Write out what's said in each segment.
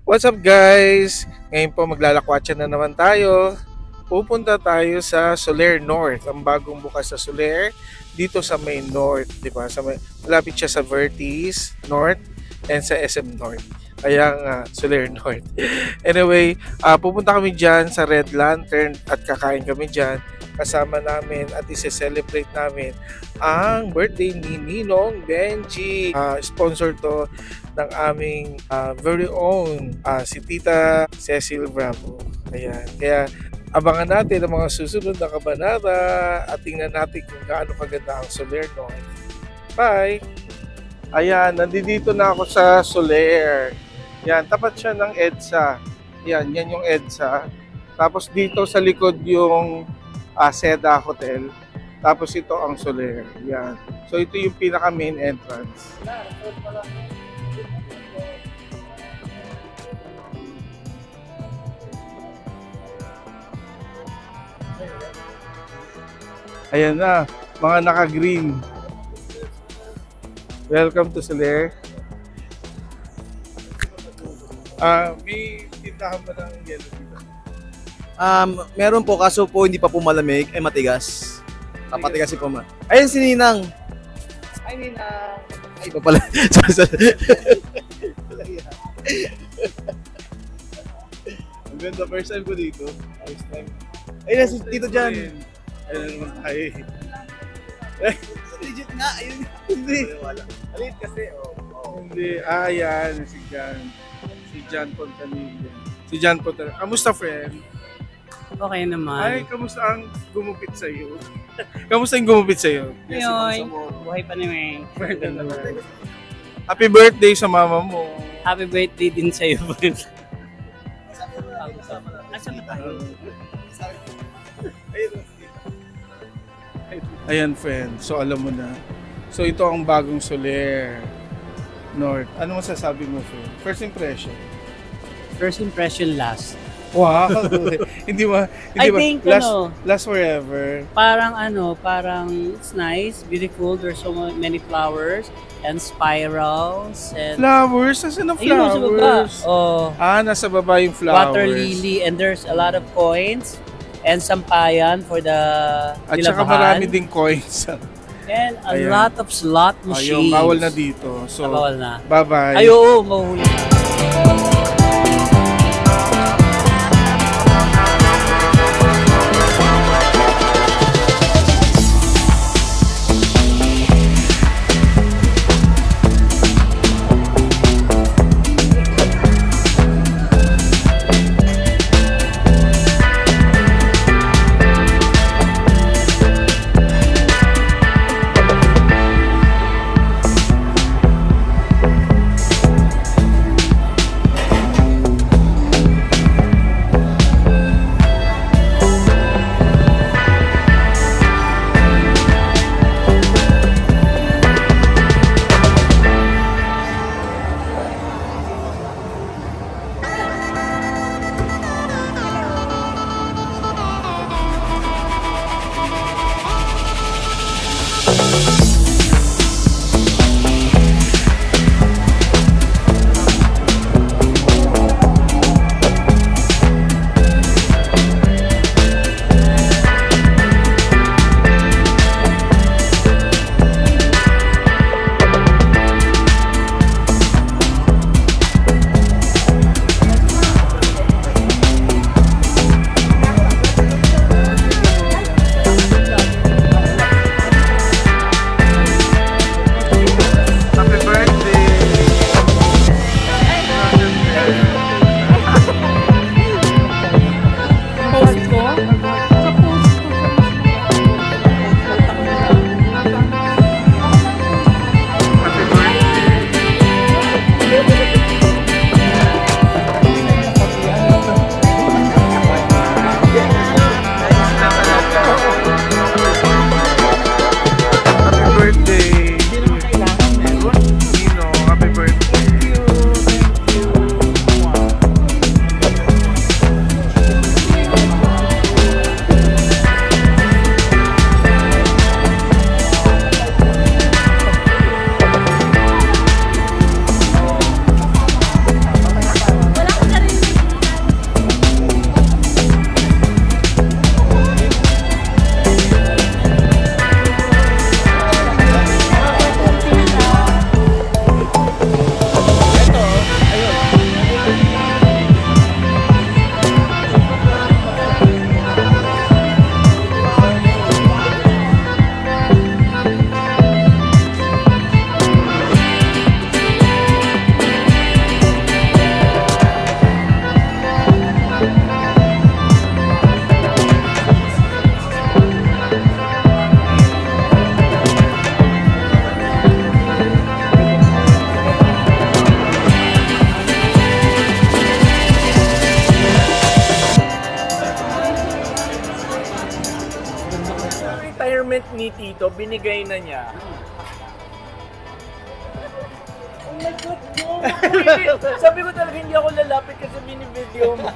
What's up guys? Ngayon po maglalakwatsa na naman tayo. Pupunta tayo sa Soler North, ang bagong bukas sa Soler dito sa may North, di ba? Malapit siya sa Vertis North and sa SM North. Kaya nga, Soler North. Anyway, pupunta kami dyan sa Red Lantern at kakain kami dyan. Kasama namin at isi-celebrate namin ang birthday ni Ninong Benji. Sponsor to ng aming very own si Tita Cecil Bravo. Ayan. Kaya abangan natin ang mga susunod na kabanata at tingnan natin kung gaano kaganda ang Soler North. Bye! Ayan, nandito na ako sa Soler. Yan, tapat siya ng EDSA. Yan yung EDSA. Tapos dito sa likod yung Seda Hotel. Tapos ito ang Soler. Yan. So ito yung pinaka main entrance. Ayan na, mga naka-green. Welcome to Soler. May tindahan ba ng yellow dito? Meron po kaso po hindi pa po malamig, ay matigas. Papatigasin po ma. Ayun si Ninang. Ay Ninang. Ay pa pala. Ang ganda, first time ko dito. First time. Ayun na si Tito Jan. Ayun naman tayo. Legit nga, ayun. Hindi. Alit kasi, Hindi. Yan. Si Jan. Si Jan Pontanilla. Si Jan Pontanilla. Kamusta, friend? Okay naman. Ay, kamusta ang gumupit sa'yo? Kamusta yung gumupit sa'yo? Ngayon, buhay pa naman. Happy birthday sa mama mo. Happy birthday din sa'yo. Nasaan na tayo? Ayan, friend. So, alam mo na. So, ito ang bagong Soler North. Ano masasabi mo, friend? First impression. First impression last. Wow! hindi ba? I think, last forever. Parang it's nice, beautiful. There's so many flowers and spirals and Flowers? Nasaan ang ayun, sa baba. flowers? Oh, Nasa baba yung flowers. water lily, and there's a lot of coins and sampayan for the At saka nilabahan. marami ding coins. And a Ayan. lot of slot Ayun, machines. bawal na dito. So, Bawal na. bye-bye. Ay, oo, mahuhuli na. ni Tito, binigay na niya. Oh my God, no! Sabi ko talaga hindi ako lalapit kasi mini-video mo.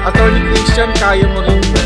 Attorney Christian, kaya mo rin yun.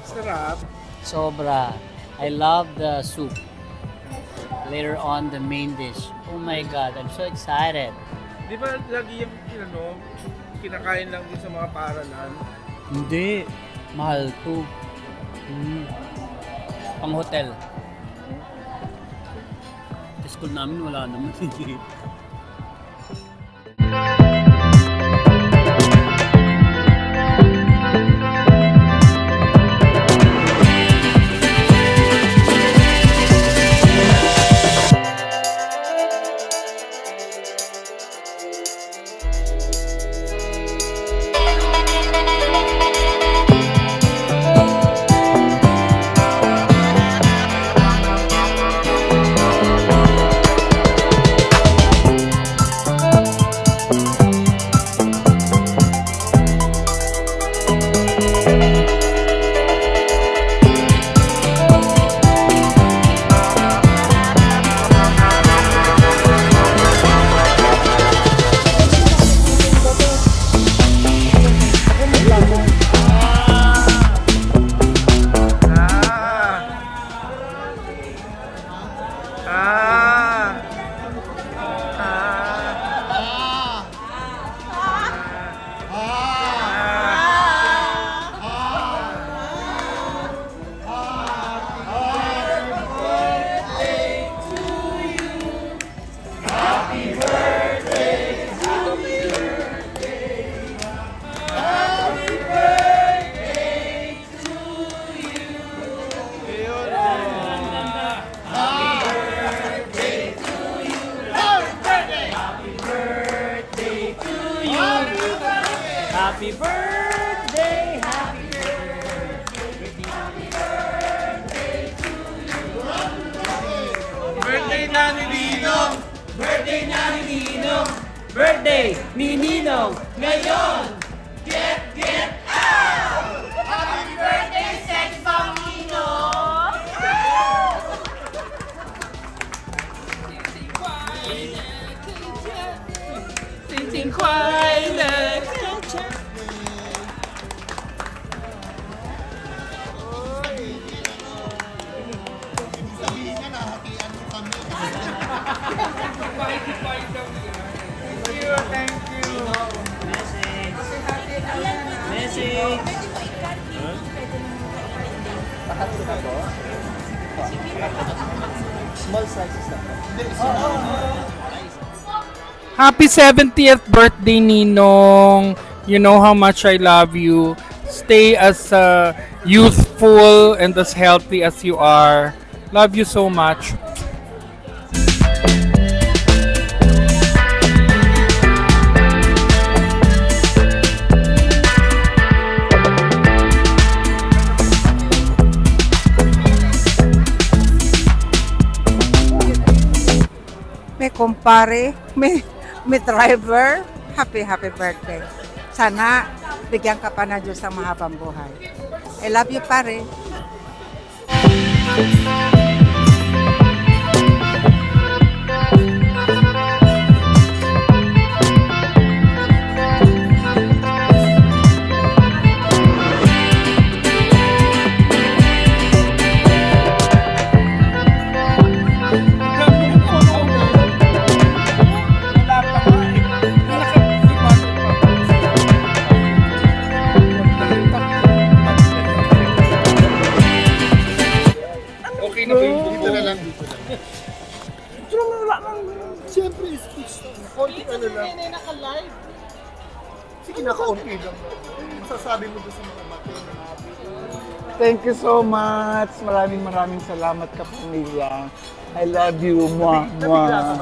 Sarap. Sobra. I love the soup. Later on, the main dish. Oh my God, I'm so excited. Di ba lagi yung kinakain lang din sa mga paaralan? Hindi. Mahal to. Pang hotel. Sa school namin wala naman. Happy birthday, happy Birthday na ni Ninong! Birthday na ni Ninong! birthday ni Ninong ngayon! Happy 70th birthday, Ninong. You know how much I love you. Stay as youthful and as healthy as you are. Love you so much. May kumpare, may driver, happy birthday. Sana bigyan ka pa na Diyos ng mahabang buhay. I love you, pare. Siyempre, speech lang. Konting ano lang. Hindi naka-live. Sige, naka-on-air lang. Masasabi mo doon sa mga mati. Thank you so much. Maraming salamat ka, pamilya. I love you. Mwah, mwah.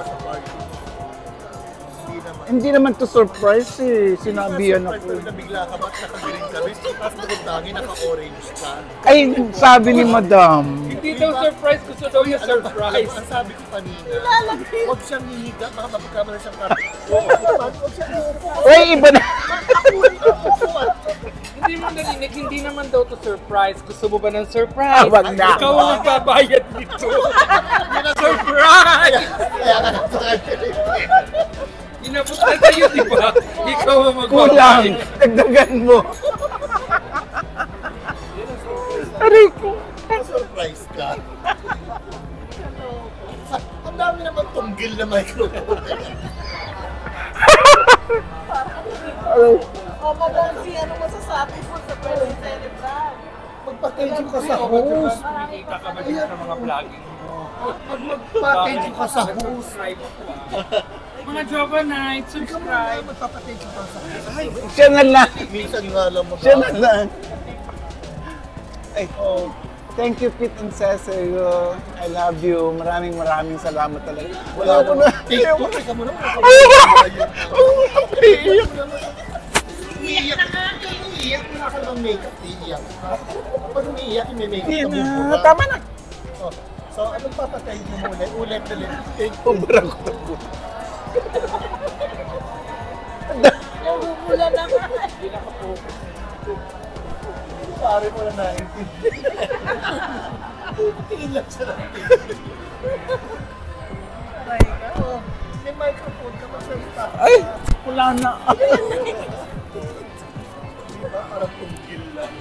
Hindi naman to surprise eh. Sinabihan ako. Nabigla ka ba at naka-green ka? Tapos nakuntangi, naka-orange ka. Ay, sabi ni Madam. Hindi daw surprise. Gusto daw yung surprise. Ang sabi ko kanina, huwag siyang hihiga, baka mapagkamala siyang kapit. Huwag siyang hihiga. Uy, iba na. Hindi mo narinig, hindi naman daw to surprise. Gusto mo ba ng surprise? Wag na. Ikaw ang magbabayad nito. Surprise! Kaya ka napakagaling. Inabot na tayo, di ba? Ikaw ang Kulang. magbabayad. Dagdagan mo. Aray ko. Surprise ka. Ang dami naman tunggil na microphone. Madam, ano masasabi mo sa birthday celebration? Magpa-thank you ka sa host. Kumikita ka ba dito sa mga vlogging mo? Magpa-thank you ka sa host. Mga Jova Night, subscribe. Magpa-thank you ka sa host. Siya na lang. Minsan nga lang mo. Siya na lang. Ay, thank you, Pete and Cecilio. I love you. Maraming salamat talaga. Wala ko na. Take ka muna. Umiiyak na nga. Umiiyak mo na ka ng makeup. Iiyak. Pag umiiyak, may makeup ka bubura. Tama na. So, anong papatay mo muna? Ulit. Thank you. Sobrang ko. Wala na nga. Pare mo na naintindihan. Tingin lang siya natin. Aray ka. May microphone ka magsalita. Ay! Wala na. Diba? Parang tunggil lang.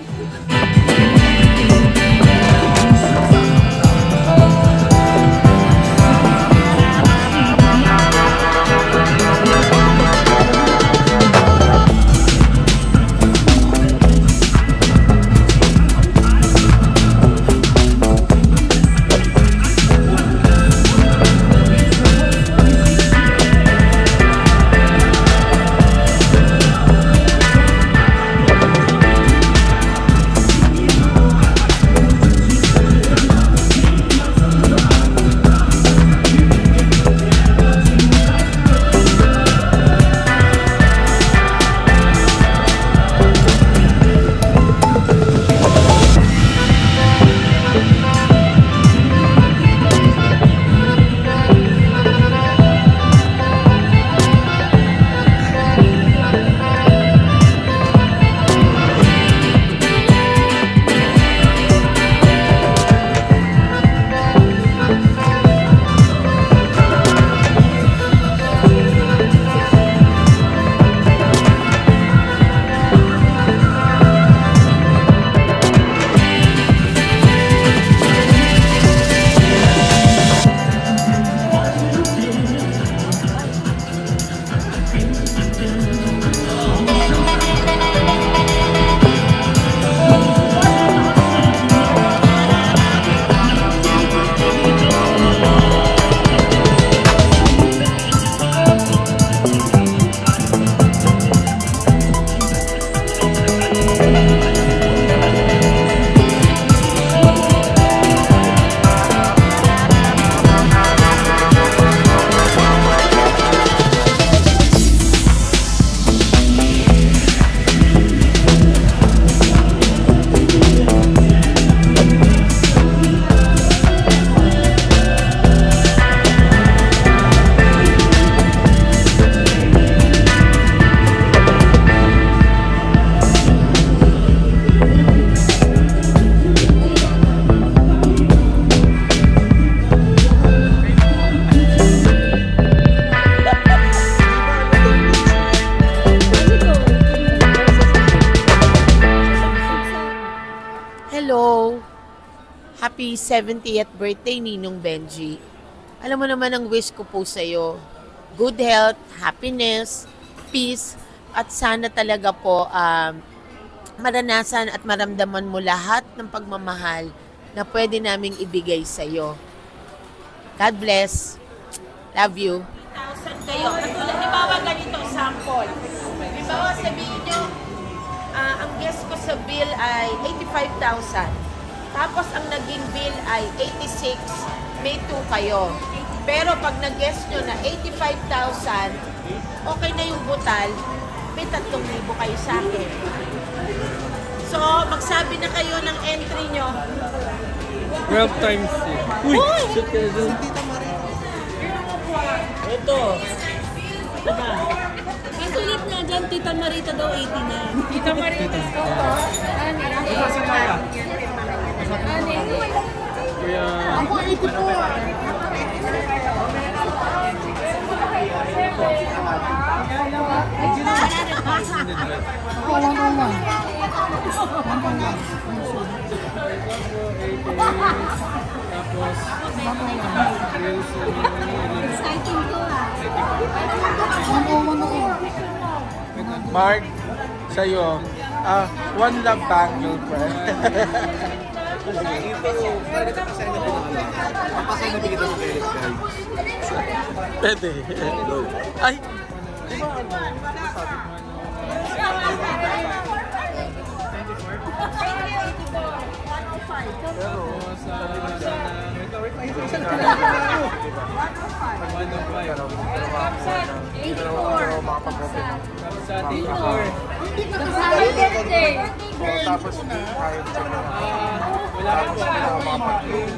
70th birthday, Ninong Benji. Alam mo naman ang wish ko po sa'yo. Good health, happiness, peace, at sana talaga po maranasan at maramdaman mo lahat ng pagmamahal na pwede naming ibigay sa'yo. God bless. Love you. 1,000 kayo. Katulad, halimbawa ganito, sample. Halimbawa sabihin nyo, ang guest ko sa bill ay 85,000. Tapos ang naging bill ay 86, may 2 kayo. Pero pag nag-guest nyo na 85,000, okay na yung butal, may 3,000 kayo sa akin. So, magsabi na kayo ng entry nyo. 12 times 6. Uy! Shoot ka na dun. Ito. Masulit na dyan, Tita Marita daw 80 na. Tita Marita. Kuya. Ako 84. Exciting to Mark, sa'yo, one love bangle, friend. Pwede. Ay! Tapos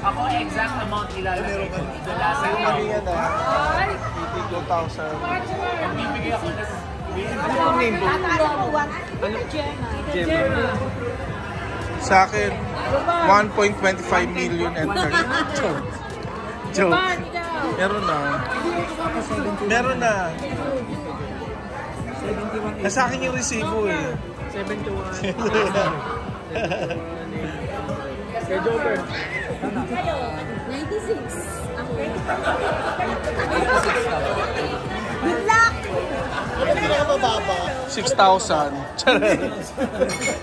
ako exact amount ilalagay ko. The last time. 2,000. Bibigay ako ng Ano ang name mo? Gemma. Sa akin, 1.25 million and 30. Joke. Meron na. Meron na. Nasa akin yung resibo eh. 71. Kay Joker. 96. Ako. Good luck! Ano pinakamababa? 6,000.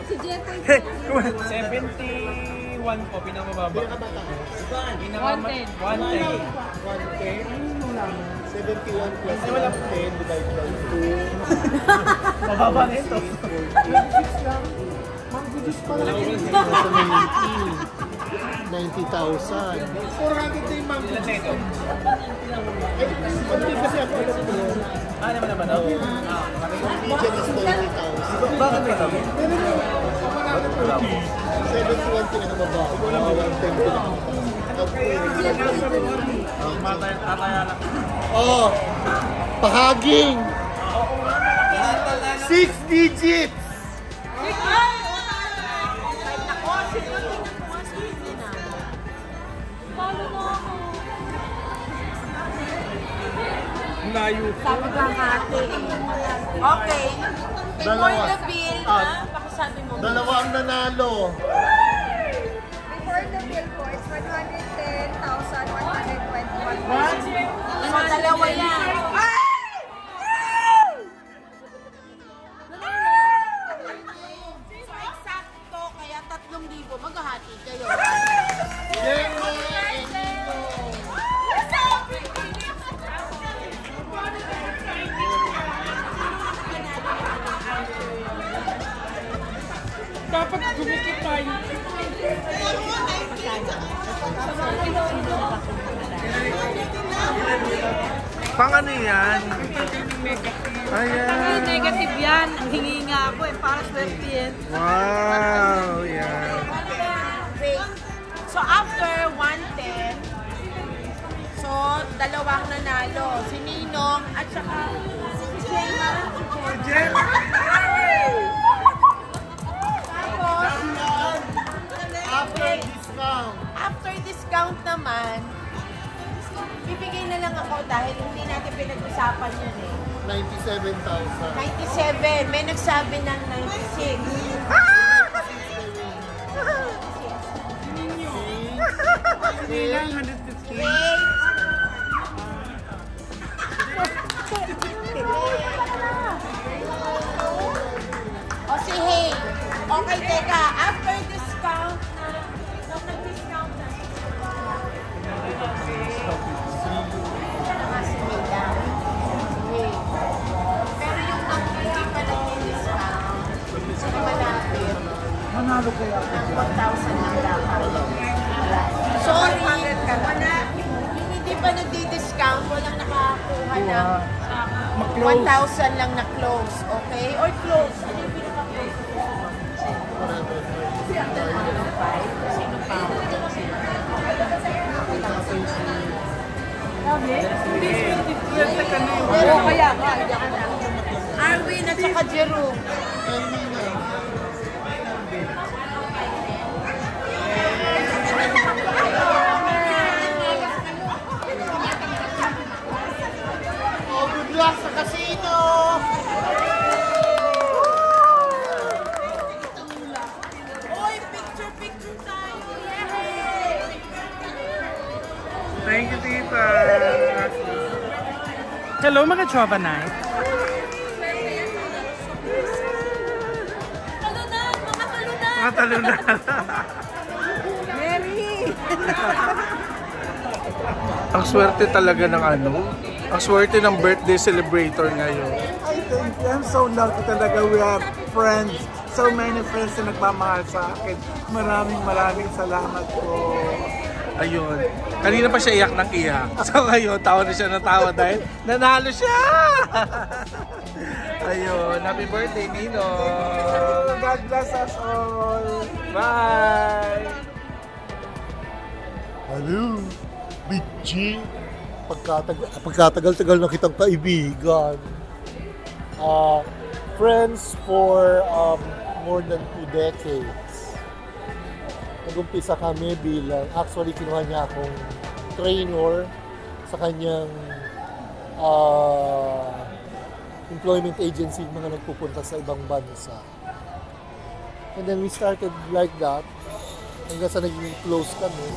Si Jeffrey. 71 po, pinamababa. Pinaka-mataas. 110. 71 plus 10 divided by 2. mababa na ito. 26 lang. Ma'am, gudis pa lang. 90,000. 400 na yung ma'am. Ilan na ito? Eh, hindi kasi ako alam ko yun. Naman naman ako. Median is 90,000. Bakit ito? 71 pinakamababa. 110 pinakamababa. Oh, pahaging 6 digits. Layo. Okay. Before the bill, pakisabi mo. Dalawa ang nanalo. Before the bill po, it's 110,121. Mga dalawa yan. So, eksakto, kaya 3,000. Maghahati kayo. Dapat gumikit tayo. Pang ano yan? Ayan. Negative yan. Ang hingi nga ako para swerte yan. Wow. Yan. So, after 110, so, dalawang nanalo. Si Ninong at saka si Gemma. After discount. After discount naman, bibigay na lang ako dahil hindi natin pinag-usapan yun eh. 97,000. 97. May nagsabi ng 96. O si Hey. Okay, teka. After discount na, nag-discount na. Pero yung hindi pa nag-discount, malapit. Manalo kaya ako Ng dyan. 1,000 lang dapat. Sorry, wala. Yung hindi pa nagdi-discount, walang nakakuha ng 1,000 lang na close, okay? Or close. Ano yung pinaka-close? Sino pa? Arwin at saka Jerome. Oh, good luck sa casino! Oy, picture tayo! Yay! Thank you, Tita. Hello, mga Chova Night. Mga talunan. Ang swerte talaga ng ang swerte ng birthday celebrator ngayon. I think I'm so lucky talaga. We have friends. So many friends na nagmamahal sa akin. Maraming salamat po. Ayun. Kanina pa siya iyak ng iyak. So ngayon, tawa na siya ng tawa dahil nanalo siya! Ayun. Happy birthday, Nino! God bless us all. Bye! Hello, Big G. Pagkatagal-tagal na kitang kaibigan. Friends for more than 2 decades. Nag-umpisa kami bilang, actually kinuha niya akong trainer sa kanyang employment agency, mga nagpupunta sa ibang bansa. And then we started like that hanggang sa naging close kami.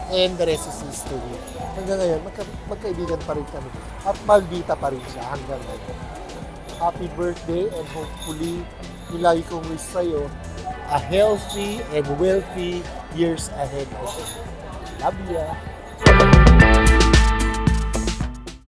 And the rest is history. Hanggang ngayon, magkaibigan pa rin kami. At maldita pa rin siya hanggang ngayon. Happy birthday and hopefully, nilagi kong wish sa'yo a healthy and wealthy years ahead. Love ya!